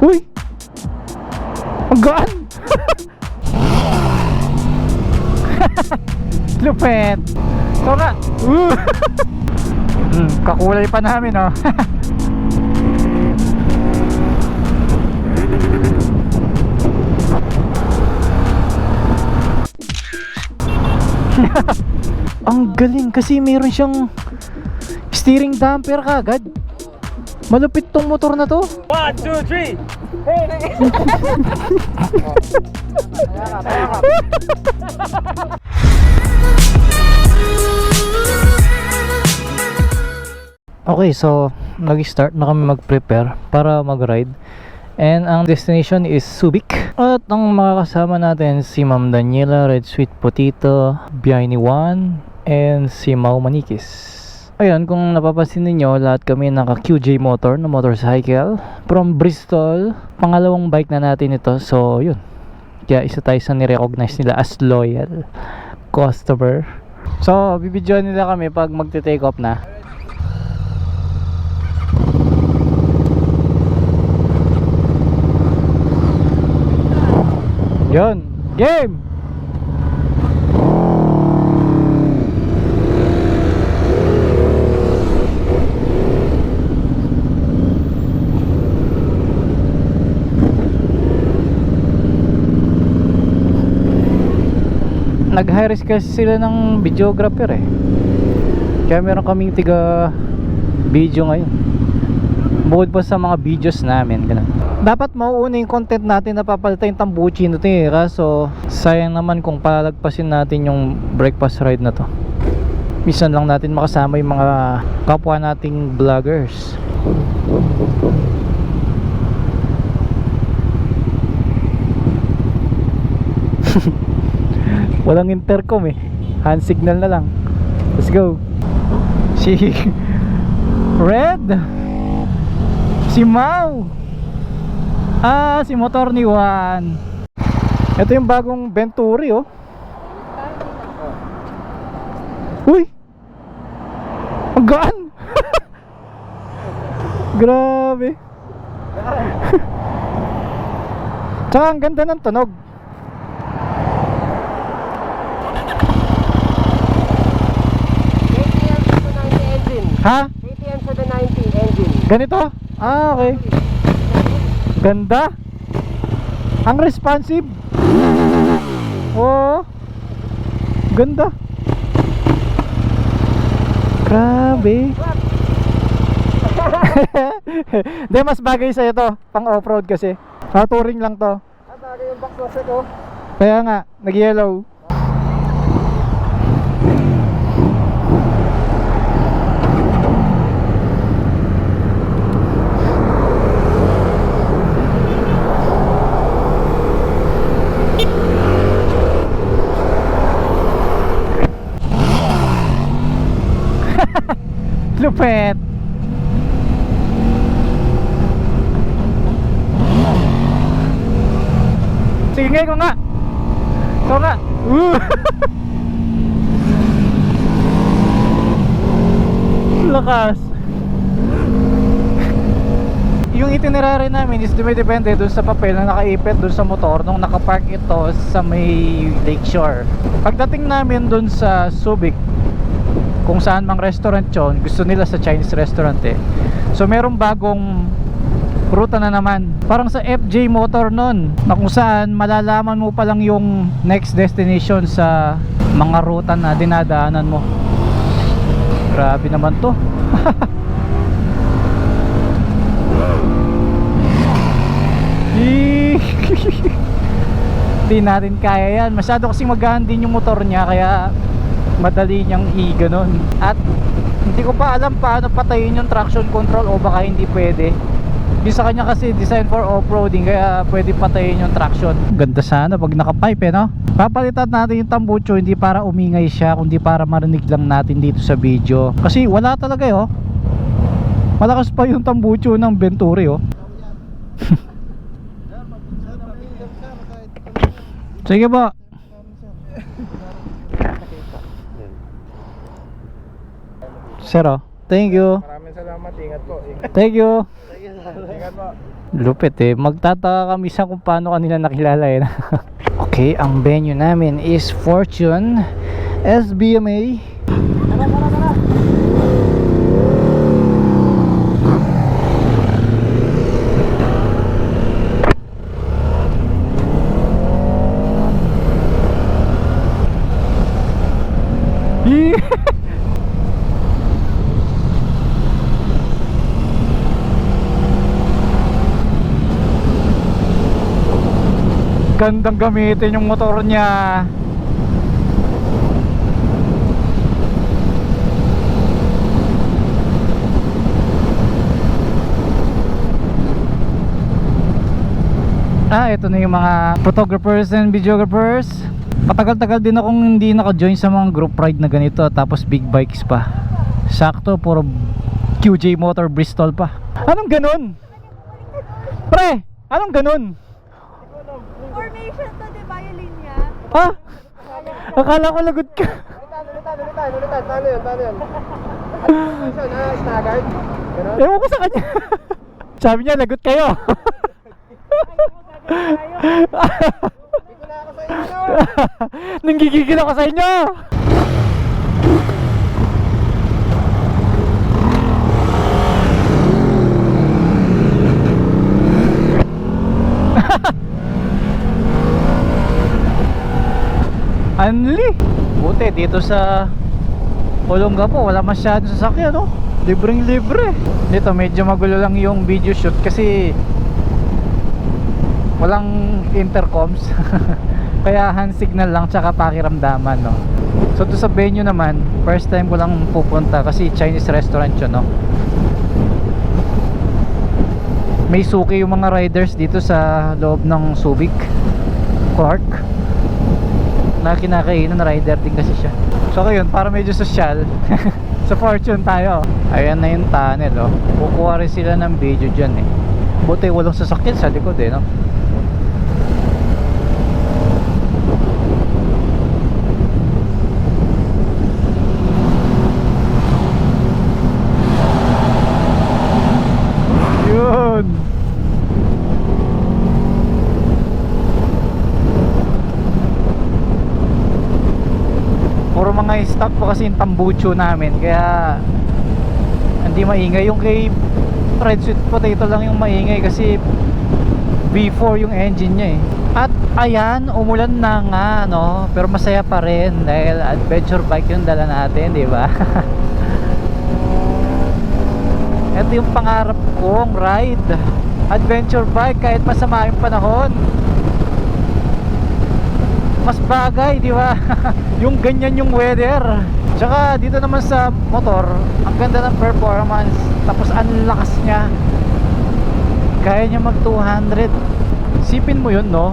Uy! Ang gaan! Lupet! Ito nga! Kakulay pa namin, oh. Ang galing kasi meron siyang steering damper kagad. Malupit tong motor na to. 1, 2, 3. Okay, so nag-start na kami mag-prepare para mag-ride. And ang destination is Subic. At ang makakasama natin si Ma'am Daniela, Red Sweet Potato, Biayni One, and si Mau Manikis. Ayun, kung napapansin niyo, lahat kami naka QJ motor na motorcycle from Bristol. Pangalawang bike na natin ito. So, yun. Kaya isa tayo sa ni-recognize nila as loyal customer. So, bibidyoan nila kami pag magte-take off na. Yun. Game! Nag-high risk kasi sila ng videographer eh. Kaya meron kaming tiga video ngayon. Bukod pa sa mga videos namin, ganun. Dapat mauuna yung content natin na papalitan yung tambuchi na ito eh. Kaso sayang naman kung palagpasin natin yung breakfast ride na to. Minsan lang natin makasama yung mga kapwa nating vloggers. Walang intercom eh. Hand signal na lang. Let's go. Si Red, si Mau, si motor ni Juan. Ito yung bagong Venturi oh. Uy, ang gaan. Grabe. Tsaka ang ganda ng tunog. Ha? KTM 790 engine. Ganito? Ah, okay. Ganda. Ang responsive. Oh. Ganda. Grabe. Hindi, mas bagay sa'yo to. Pang off-road kasi. Touring lang to. Bagay yung box box ito. Kaya nga, nag-yellow. Lupet. Sige nga ko nga. So nga. Lakas. Yung itinerary namin is dumidepende dun sa papel na nakaipit dun sa motor nung nakapark ito sa may lakeshore. Pagdating namin dun sa Subic, kung saan mang restaurant yun, gusto nila sa Chinese restaurant eh. So merong bagong ruta na naman, parang sa FJ Motor nun, na kung saan malalaman mo pa lang yung next destination sa mga ruta na dinadaanan mo. Grabe naman to. Hindi natin kaya yan, masyado kasing magaan din yung motor niya, kaya madali niyang i-ganon. At hindi ko pa alam paano patayin yung traction control o baka hindi pwede. Yung sa kanya kasi design for off-roading, kaya pwede patayin yung traction. Ganda sana pag naka-pipe eh, no? Papalitan natin yung tambucho, hindi para umingay siya, kundi para marinig lang natin dito sa video. Kasi wala talaga eh, oh. Malakas pa yung tambucho ng Venturi, oh. Sige ba? Sir, oh. Thank you. Maraming salamat. Ingat po. Thank you. Ingat po. Lupit eh. Magtataka kami sa kung paano kanila nakilala eh. Okay, ang venue namin is Fortune SBMA. Tara, tara, tara. Gandang gamitin yung motor niya. Ito na yung mga photographers and videographers. Matagal-tagal din akong hindi naka-join sa mga group ride na ganito, tapos big bikes pa. Sakto, puro QJ Motor Bristol pa. Anong ganun? Pre, anong ganun? Formation to, di ba yung linya? Ha? Akala ko lagot ka. Ulitan. Paano yun? Formation, staggered. Ganun? Ewan ko sa kanya. Sabi niya, lagot kayo. Dito na ako sa inyo. Nanggigigil ako sa inyo. Anli. Buti dito sa Olongapo wala masyadong sasakyan, no? Libreng libre. Dito medyo magulo lang yung video shoot kasi walang intercoms. Kaya hand signal lang tsaka pakiramdaman, no? So to sa venue naman, first time ko lang pupunta kasi Chinese restaurant yun, no? May suki yung mga riders dito sa loob ng Subic Clark na kinakainan na rider din kasi siya. So ayun, para medyo social. Sa Fortune tayo. Ayan na yung tunnel, oh. Kukuha rin sila ng video dyan eh. Buti walang sasakyan sa likod eh, no? Yun. Puro mga stock pa kasi yung tambucho namin, kaya hindi maingay. Yung kay Red Sweet Potato lang yung maingay kasi V4 yung engine niya eh. At ayan, umulan na nga, no? Pero masaya pa rin dahil adventure bike yung dala natin, di ba? Ito yung pangarap kong ride, adventure bike, kahit masama yung panahon. Mas bagay, di ba? Yung ganyan yung weather. Tsaka dito naman sa motor, ang ganda ng performance, tapos ang lakas niya. Kaya niya mag 200. Sipin mo yun, no?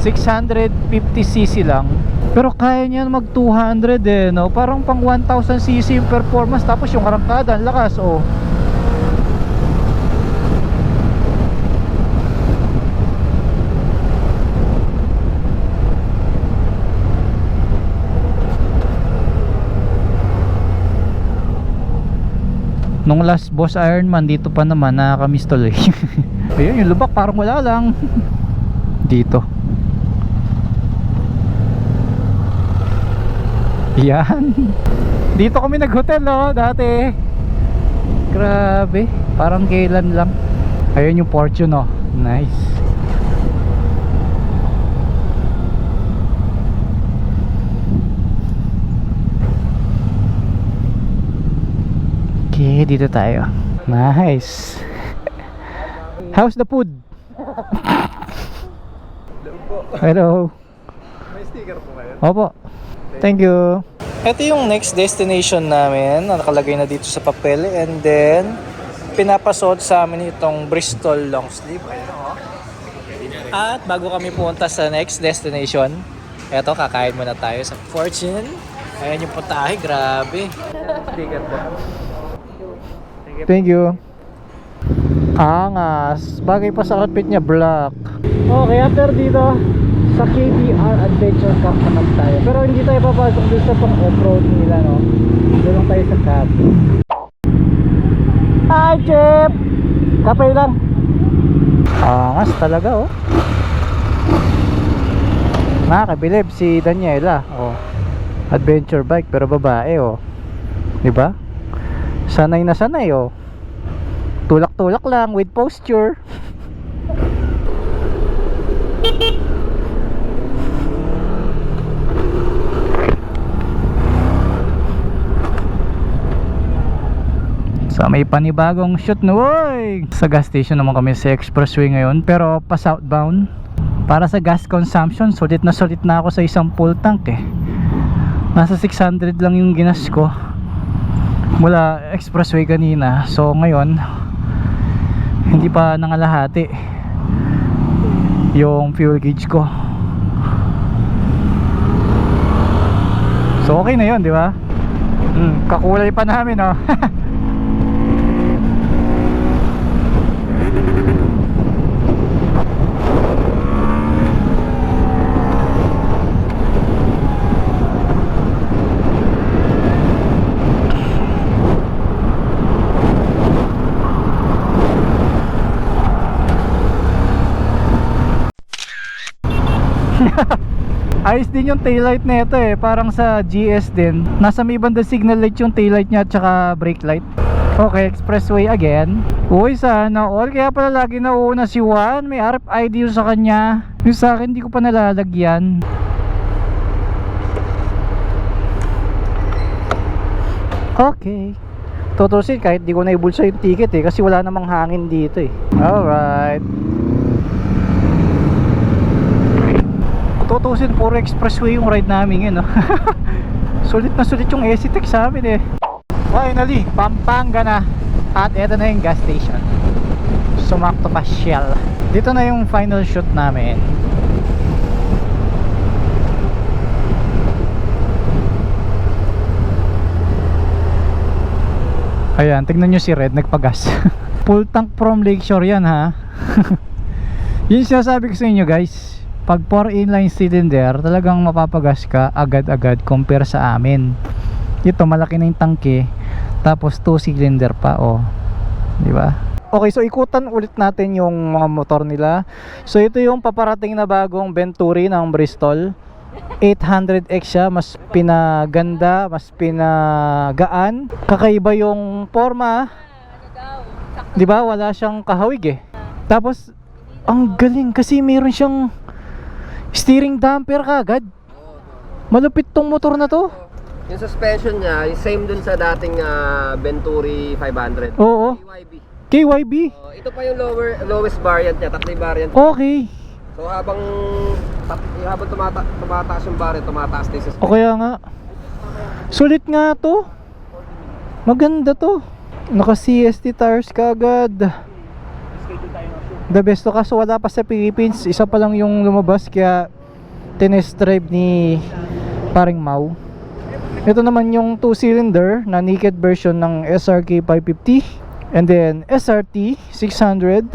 650cc lang, pero kaya niya mag 200 eh, no? Parang pang 1000cc yung performance, tapos yung arangkada, ang lakas, oh. Nung last boss Ironman, dito pa naman nakakamiss tuloy. Ayun, yung lubak parang wala lang. Dito. Yan. Dito kami nag-hotel, no, dati. Grabe, parang kailan lang. Ayun yung Fortune, no. Nice. Okay, dito tayo. Nice. How's the food? Hello. May sticker po kayo? Opo. Thank you. Ito yung next destination namin. Nakalagay na dito sa papel. And then, pinapasod sa amin itong Bristol long sleeve. Ayan, oh. At bago kami pumunta sa next destination, eto, kakain muna tayo sa Fortune. Ayan yung putahe. Grabe. Sticker po. Thank you. Angas. Bagay pa sa outfit niya, black. Okay, after dito, sa KBR Adventure Camp naman tayo. Pero hindi tayo papasok dito sa pang off-road nila, no? Doon lang tayo sa cafe. Hi, Jeep! Kape lang. Angas talaga oh. Nakakabilib si Daniela oh. Adventure bike pero babae oh. 'Di ba? Sanay na sanay oh. Tulak-tulak lang with posture. So may panibagong shoot na woy! Sa gas station naman kami sa expressway ngayon, pero pa southbound. Para sa gas consumption, sulit na ako sa isang full tank eh. Nasa 600 lang yung ginas ko mula expressway kanina. So ngayon hindi pa nangalahati yung fuel gauge ko. So okay na yun, di ba? Kakulay pa namin oh. Ayos din yung taillight na ito eh. Parang sa GS din. Nasa may banda signal light yung taillight nya at saka brake light. Okay, expressway again. Uy, sana all. Kaya pala lagi nauuna si Juan. May RFID yung sa kanya. Yung sa akin di ko pa nalalagyan. Okay. Tutusin kahit di ko na ibulsa yung ticket eh. Kasi wala namang hangin dito eh. Alright. Tutusin puro expressway yung ride namin yun no? Sulit na sulit yung EasyTech sa amin eh. Finally, Pampanga na. At eto na yung gas station. Sumakto pa Shell. Dito na yung final shoot namin. Ayan, tignan nyo si Red nagpagas. Full tank from Lakeshore yan ha. Yun sinasabi ko sa inyo guys. Pag 4 inline cylinder, talagang mapapagas ka agad-agad compare sa amin. Ito malaki na yung tangke, tapos 2 cylinder pa oh. Di ba? Okay, so ikutan ulit natin yung mga motor nila. So ito yung paparating na bagong Venturi ng Bristol. 800X siya, mas pinaganda, mas pinagaan. Kakaiba yung forma. Di ba? Wala siyang kahawig eh. Tapos ang galing kasi meron siyang steering damper kagad. Malupit tong motor na to. Yung suspension niya, same dun sa dating Venturi 500. Oo. KYB. KYB. Ito pa yung lowest variant niya, tatlong variant. Okay. So habang tumataas yung variant, tumataas din sa O kaya nga. Sulit nga to. Maganda to. Naka CST tires kagad. The best to, kaso wala pa sa Philippines. Isa pa lang yung lumabas, kaya tinest drive ni paring Mau. Ito naman yung 2 cylinder na naked version ng SRK 550 and then SRT 600.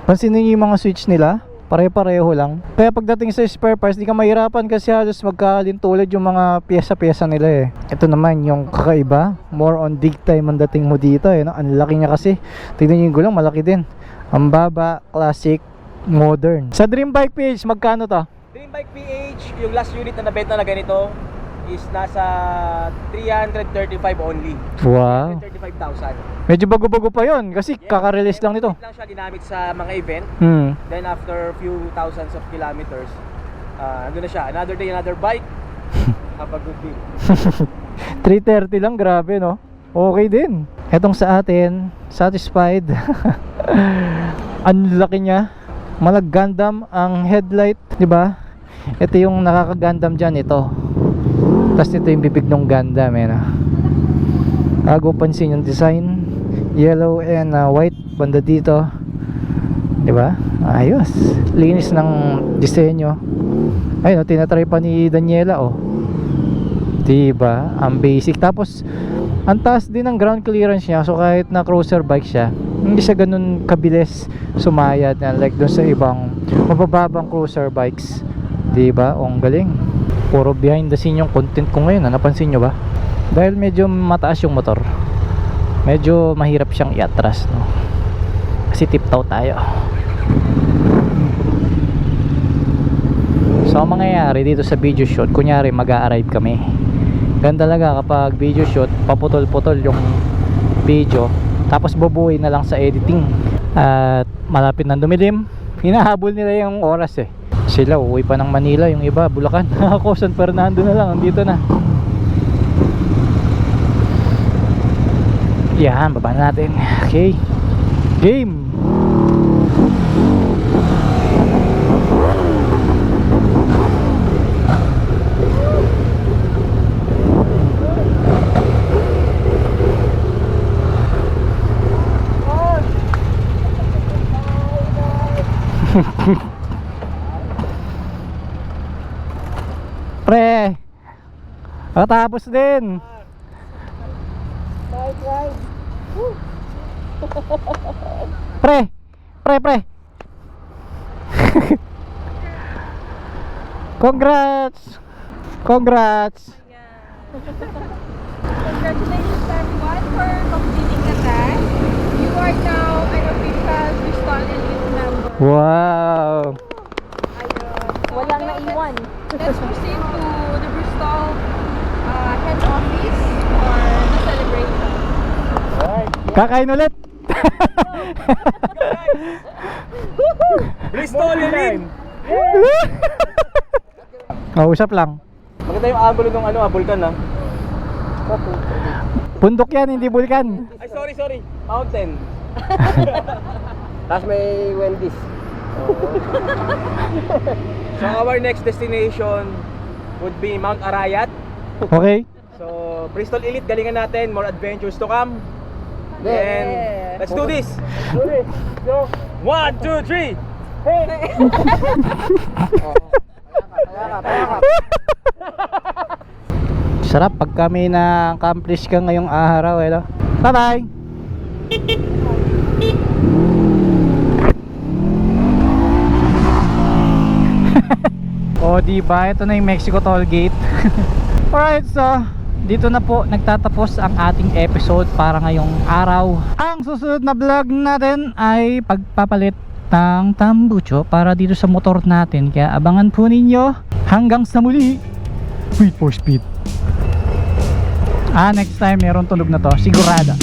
Pansinin niyo yung mga switch nila, pare-pareho lang. Kaya pagdating sa spare parts, di ka mahirapan kasi halos magkakalintulad yung mga pyesa-pyesa nila eh. Ito naman yung kakaiba, more on dig time ang dating mo dito eh, no? Ang laki niya kasi. Tignan niyo yung gulong, malaki din. Ang baba, classic, modern. Sa Dream Bike PH, magkano to? Dream Bike PH, yung last unit na nabenta na ganito is nasa 335 only. Wow. 335,000. Medyo bago-bago pa yon kasi kaka-release lang nito. Lang siya ginamit sa mga event. Then after few thousands of kilometers, andun na siya. Another day, another bike. Have a good deal. 330 lang, grabe no? Okay din. Etong sa atin, satisfied. Ang laki niya. Malag Gundam ang headlight, 'di ba? Ito yung nakaka-Gundam diyan, ito. Tapos ito yung bibig ng Gundam eh, no? Bago pansin yung design, yellow and white banda dito. 'Di ba? Ayos. Linis ng disenyo. Ayun, tinatry pa ni Daniela oh. 'Di ba? Ang basic. Tapos ang taas din ng ground clearance niya. So kahit na cruiser bike siya, hindi siya ganun kabilis sumayad na like dun sa ibang mabababang cruiser bikes. Diba? O, ang galing. Puro behind the scene yung content ko ngayon. Napansin nyo ba? Dahil medyo mataas yung motor, medyo mahirap siyang iatras, no? Kasi tiptoe tayo. nangyayari dito sa video shoot, kunyari mag-a-arrive kami. Ganda talaga kapag video shoot, paputol-putol yung video, tapos bubuhay na lang sa editing. At malapit na dumilim, hinahabol nila yung oras eh. Sila uuwi pa ng Manila, yung iba Bulacan. Ako San Fernando na lang, andito na. Yan, baba natin. Okay, game. Pre, katapos din. Pre. Congrats. Congratulations everyone for completing the test. You are now an official Bristol Elite member. Wow. Walang naiwan. Let's proceed to the Bristol head office for the celebration. Kakain ulit. Bristol Elite! Kausap lang. Maganda yung angulo ng vulkan ha. Bundok yan, hindi bulkan. Ay, sorry. Mountain. Tapos may Wendy's. So our next destination would be Mount Arayat. Okay. So Bristol Elite, galingan natin. More adventures to come. And let's do this. Go. 1, 2, 3. Sarap pag kami na-accomplish ka ngayong araw, eh, no? Bye-bye! O, diba? Ito na yung Mexico Toll Gate. Alright, so dito na po nagtatapos ang ating episode para ngayong araw. Ang susunod na vlog natin ay pagpapalit ng tambucho para dito sa motor natin. Kaya abangan po ninyo. Hanggang sa muli. Wait for speed. Next time meron tunog na to, sigurado.